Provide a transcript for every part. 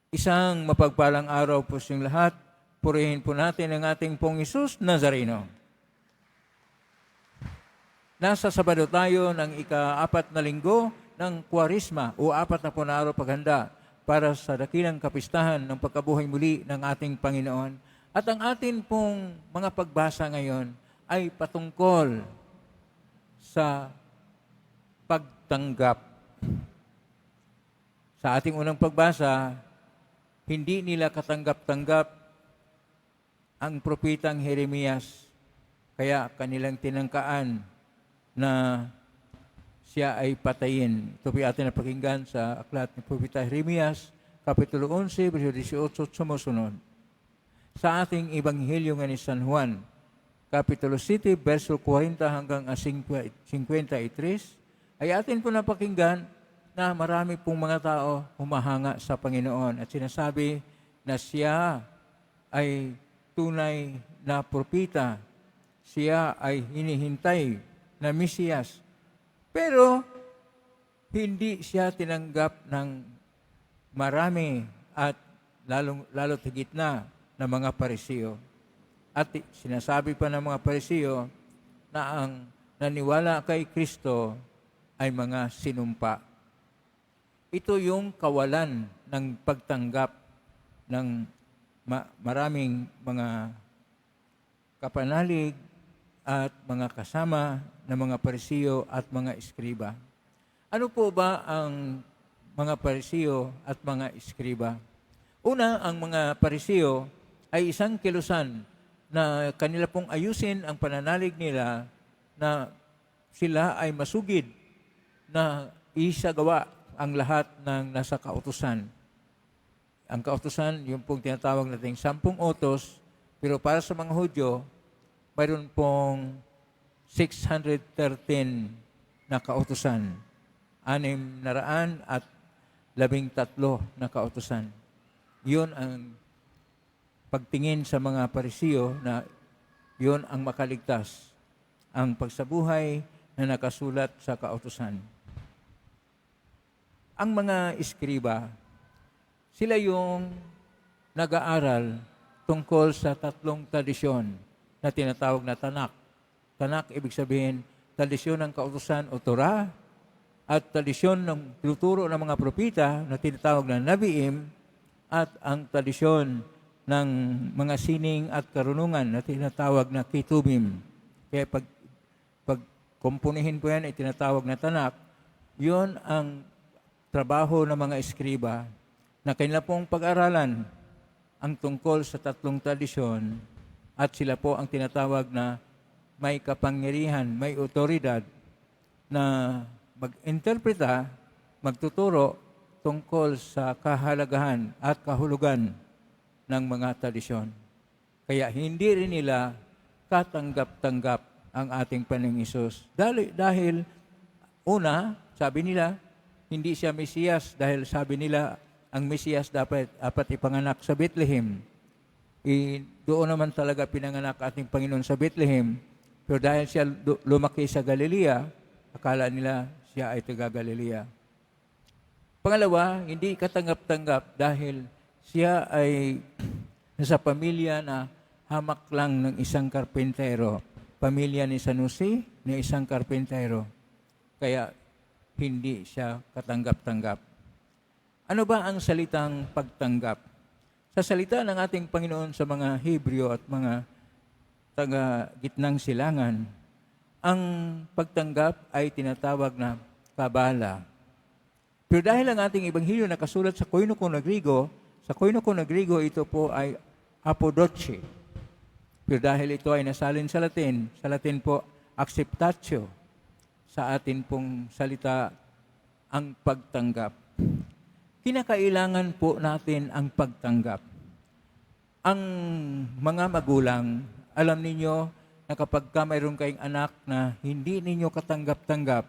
Isang mapagpalang araw po sa inyong lahat. Purihin po natin ang ating pong Hesus Nazareno. Nasa Sabado tayo ng ika-4 na linggo ng Kwaresma o 4 na araw paghanda para sa dakilang kapistahan ng pagkabuhay muli ng ating Panginoon. At ang atin pong mga pagbasa ngayon ay patungkol sa pagtanggap. Sa ating unang pagbasa, hindi nila katanggap-tanggap ang propetang Jeremias, kaya kanilang tinangkaan na siya ay patayin. Ito po atin napakinggan sa aklat ni Propeta Jeremias, Kapitulo 11, versikulo 18 sumusunod. Sa ating Ebanghelyo nga ni San Juan, Kapitulo 7, verso 40 hanggang 53, ay atin po napakinggan na marami pong mga tao humahanga sa Panginoon at sinasabi na siya ay tunay na propeta, siya ay hinihintay na Mesiyas. Pero hindi siya tinanggap ng marami at lalo't higit na ng mga Parisiyo. At sinasabi pa ng mga Parisiyo na ang naniwala kay Kristo ay mga sinumpa. Ito yung kawalan ng pagtanggap ng maraming mga kapanalig at mga kasama ng mga Parisiyo at mga Eskriba. Ano po ba ang mga Parisiyo at mga Eskriba? Una, ang mga Parisiyo ay isang kilusan na kanila pong ayusin ang pananalig nila na sila ay masugid na isagawa ang lahat ng nasa kautusan. Ang kautusan, yung pong tinatawag nating 10 utos, pero para sa mga Hudyo, mayroon pong 613 na kautusan. 613 na kautusan. Yun ang pagtingin sa mga Parisiyo na yun ang makaligtas, ang pagsabuhay na nakasulat sa kautusan. Ang mga Eskriba, sila yung nag-aaral tungkol sa 3 tradisyon na tinatawag na Tanak. Tanak, ibig sabihin, tradisyon ng kautusan o Torah at tradisyon ng tinuturo ng mga propeta na tinatawag na Nabiim at ang tradisyon ng mga sining at karunungan na tinatawag na Ketubim. Kaya pag kumpunihin po yan ay tinatawag na Tanak, yun ang trabaho ng mga Eskriba na kanila pong pag-aralan ang tungkol sa 3 tradisyon at sila po ang tinatawag na may kapangyarihan, may otoridad na mag-interpreta, magtuturo tungkol sa kahalagahan at kahulugan ng mga tradisyon. Kaya hindi rin nila katanggap-tanggap ang ating Panginoong Hesus. Dahil una, sabi nila, hindi siya Mesiyas dahil sabi nila ang Mesiyas dapat ipanganak sa Bethlehem. Doon naman talaga pinanganak ating Panginoon sa Bethlehem. Pero dahil siya lumaki sa Galilea, akala nila siya ay taga Galilea. Pangalawa, hindi katanggap-tanggap dahil siya ay nasa pamilya na hamak lang ng isang karpentero. Pamilya ni San Jose, ni isang karpentero. Kaya hindi siya katanggap-tanggap. Ano ba ang salitang pagtanggap? Sa salita ng ating Panginoon sa mga Hebreo at mga taga-gitnang silangan, ang pagtanggap ay tinatawag na kabala. Pero dahil ang ating Ebanghelyo nakasulat sa Koine na Grigo, ito po ay apodoce. Pero dahil ito ay nasalin sa Latin po, acceptatio. Sa atin pong salita, ang pagtanggap. Kinakailangan po natin ang pagtanggap. Ang mga magulang, alam ninyo na kapag mayroon kayong anak na hindi ninyo katanggap-tanggap,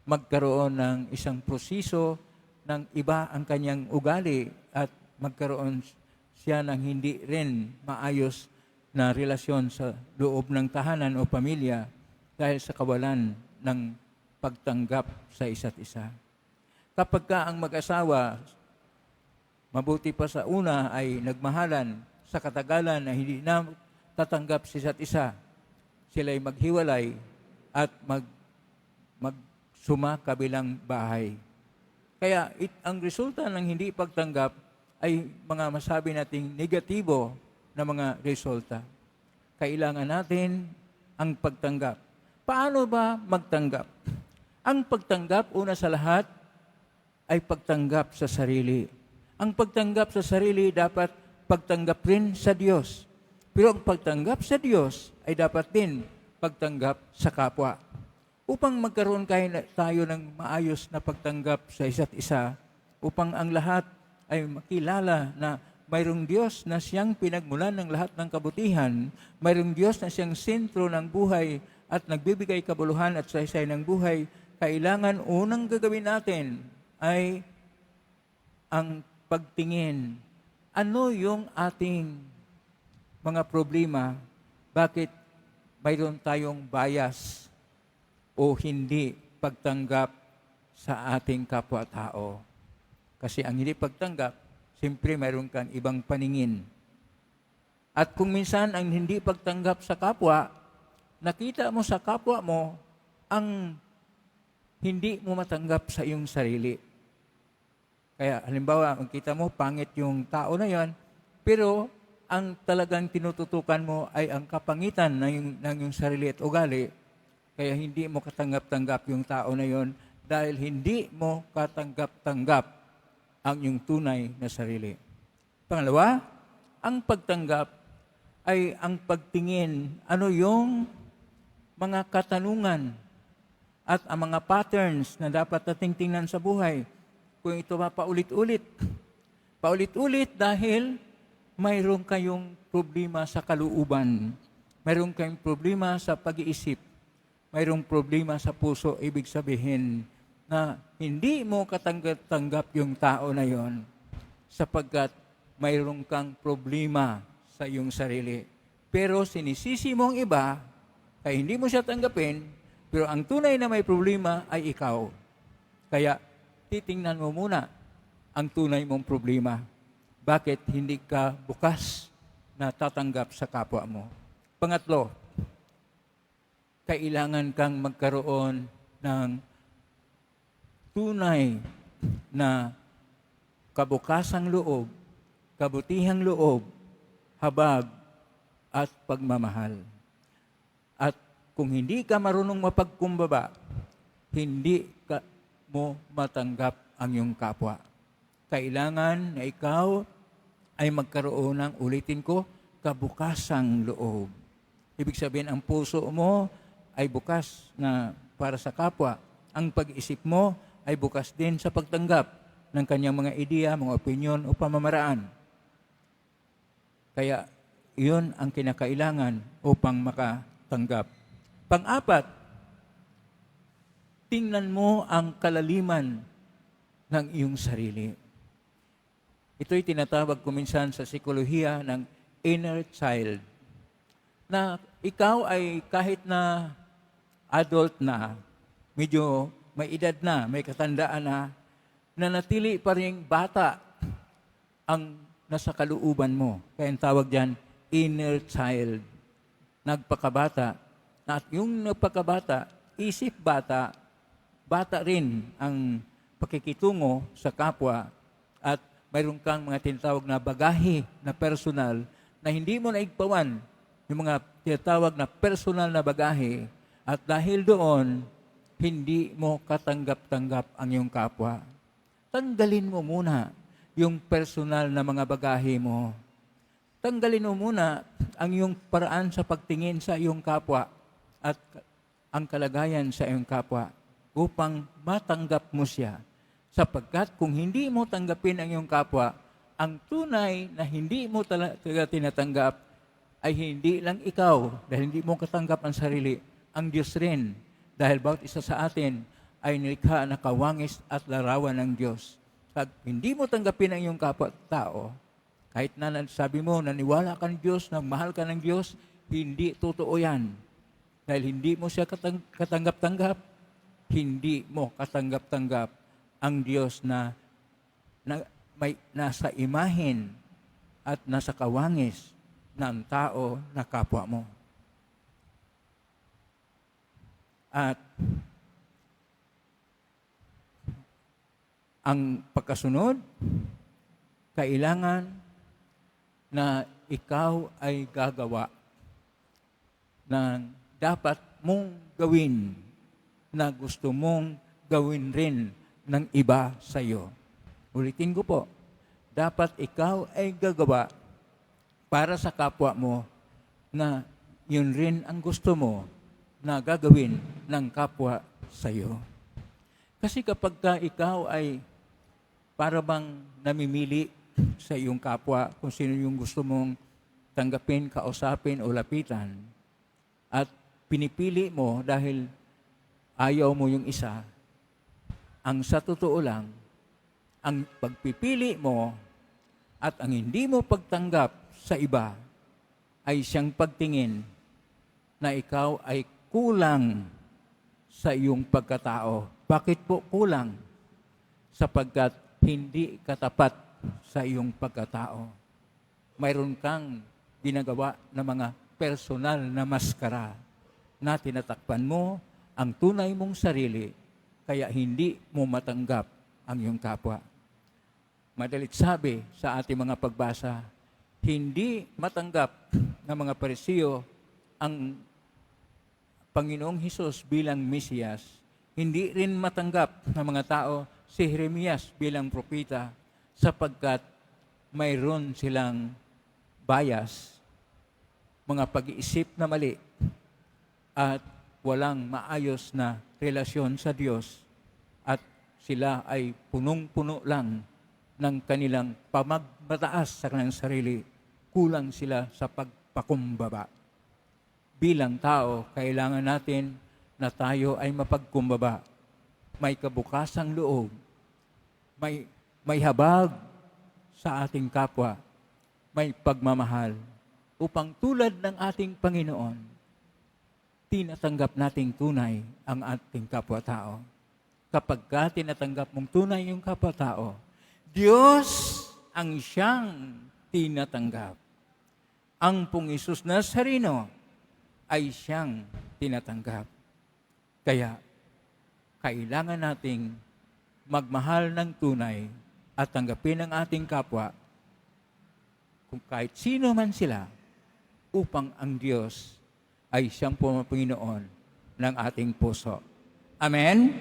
magkaroon ng isang proseso ng iba ang kanyang ugali at magkaroon siya ng hindi rin maayos na relasyon sa loob ng tahanan o pamilya dahil sa kawalan ng pagtanggap sa isa't isa. Kapag ka ang mag-asawa Mabuti pa sa una ay nagmahalan, sa katagalan na hindi na tatanggap sa isa't isa. Sila'y maghiwalay at magsuma kabilang bahay. Kaya ang resulta ng hindi pagtanggap ay mga masabi nating negatibo na mga resulta. Kailangan natin ang pagtanggap. Paano ba magtanggap? Ang pagtanggap, una sa lahat, ay pagtanggap sa sarili. Ang pagtanggap sa sarili dapat pagtanggap rin sa Diyos. Pero ang pagtanggap sa Diyos ay dapat din pagtanggap sa kapwa. Upang magkaroon tayo ng maayos na pagtanggap sa isa't isa, upang ang lahat ay makilala na mayroong Diyos na siyang pinagmulan ng lahat ng kabutihan, mayroong Diyos na siyang sentro ng buhay at nagbibigay kabuluhan at saysay ng buhay, kailangan unang gagawin natin ay ang pagtingin. Ano yung ating mga problema? Bakit mayroon tayong bias o hindi pagtanggap sa ating kapwa-tao? Kasi ang hindi pagtanggap, siyempre mayroon kang ibang paningin. At kung minsan ang hindi pagtanggap sa kapwa, nakita mo sa kapwa mo ang hindi mo matanggap sa iyong sarili. Kaya halimbawa, ang kita mo, pangit yung tao na yon, pero ang talagang tinututukan mo ay ang kapangitan ng iyong sarili at ugali. Kaya hindi mo katanggap-tanggap yung tao na yon dahil hindi mo katanggap-tanggap ang iyong tunay na sarili. Pangalawa, ang pagtanggap ay ang pagtingin ano yung mga katanungan at ang mga patterns na dapat nating tingnan sa buhay. Kung ito ba paulit-ulit. Paulit-ulit dahil mayroon kayong problema sa kalooban. Mayroon kayong problema sa pag-iisip. Mayroong problema sa puso. Ibig sabihin na hindi mo katanggap-tanggap yung tao na yon sapagkat mayroon kang problema sa iyong sarili. Pero sinisisi mo ang iba, kaya hindi mo siya tanggapin, pero ang tunay na may problema ay ikaw. Kaya titingnan mo muna ang tunay mong problema. Bakit hindi ka bukas na tatanggap sa kapwa mo? Pangatlo, kailangan kang magkaroon ng tunay na kabukasang loob, kabutihang loob, habag, at pagmamahal. At kung hindi ka marunong mapagkumbaba, hindi ka mo matanggap ang iyong kapwa. Kailangan na ikaw ay magkaroon ng, ulitin ko, kabukasang loob. Ibig sabihin, ang puso mo ay bukas na para sa kapwa. Ang pag-isip mo ay bukas din sa pagtanggap ng kanyang mga ideya, mga opinyon o pamamaraan. Kaya, iyon ang kinakailangan upang makatanggap. Pang-apat, tingnan mo ang kalaliman ng iyong sarili. Ito'y tinatawag ko minsan sa psikolohiya ng inner child. Na ikaw ay kahit na adult na, medyo may edad na, may katandaan na, nanatili pa rin bata ang nasa kalooban mo. Kaya ang tawag dyan, inner child. Nagpakabata. At yung nagpakabata, isip bata, bata rin ang pakikitungo sa kapwa at mayroon kang mga tinatawag na bagahe na personal na hindi mo naigpawan yung mga tinatawag na personal na bagahe at dahil doon, hindi mo katanggap-tanggap ang iyong kapwa. Tanggalin mo muna yung personal na mga bagahe mo. Tanggalin mo muna ang iyong paraan sa pagtingin sa iyong kapwa at ang kalagayan sa iyong kapwa upang matanggap mo siya. Sapagkat kung hindi mo tanggapin ang iyong kapwa, ang tunay na hindi mo talaga tinatanggap ay hindi lang ikaw dahil hindi mo katanggap ang sarili, ang Diyos rin. Dahil bawat isa sa atin ay nilikha na kawangis at larawan ng Diyos. Pag hindi mo tanggapin ang iyong kapwa-tao, kahit na sabi mo, naniwala ka ng Diyos, nagmahal ka ng Diyos, hindi totoo yan. Dahil hindi mo siya katanggap-tanggap, hindi mo katanggap-tanggap ang Diyos na may nasa imahin at nasa kawangis ng tao na kapwa mo. At ang pagkasunod, kailangan na ikaw ay gagawa ng dapat mong gawin na gusto mong gawin rin ng iba sa iyo. Ulitin ko po, dapat ikaw ay gagawa para sa kapwa mo na yun rin ang gusto mo na gagawin ng kapwa sa iyo. Kasi kapag ka ikaw ay para bang namimili sa iyong kapwa kung sino yung gusto mong tanggapin, kausapin o lapitan, at pinipili mo dahil ayaw mo yung isa, ang sa totoo lang, ang pagpipili mo at ang hindi mo pagtanggap sa iba ay siyang pagtingin na ikaw ay kulang sa iyong pagkatao. Bakit po kulang? Sapagkat hindi katapat sa iyong pagkatao. Mayroon kang ginagawa na mga personal na maskara na tinatakpan mo ang tunay mong sarili, kaya hindi mo matanggap ang iyong kapwa. Madalit sabi sa ating mga pagbasa, hindi matanggap ng mga Parisiyo ang Panginoong Hesus bilang Mesiyas. Hindi rin matanggap ng mga tao si Jeremias bilang propeta sapagkat mayroon silang bias, mga pag-iisip na mali, at walang maayos na relasyon sa Diyos, at sila ay punong-puno lang ng kanilang pamagmataas sa kanilang sarili. Kulang sila sa pagpakumbaba. Bilang tao, kailangan natin na tayo ay mapagkumbaba. May kabukasang loob, may habag sa ating kapwa, may pagmamahal, upang tulad ng ating Panginoon, tinatanggap nating tunay ang ating kapwa-tao. Kapag ka tinatanggap mong tunay yung kapwa-tao, Diyos ang siyang tinatanggap. Ang Pong Isus Nazareno ay siyang tinatanggap. Kaya, kailangan nating magmahal ng tunay at tanggapin ang ating kapwa kung kahit sino man sila upang ang Diyos ay siyang Panginoon ng ating puso. Amen?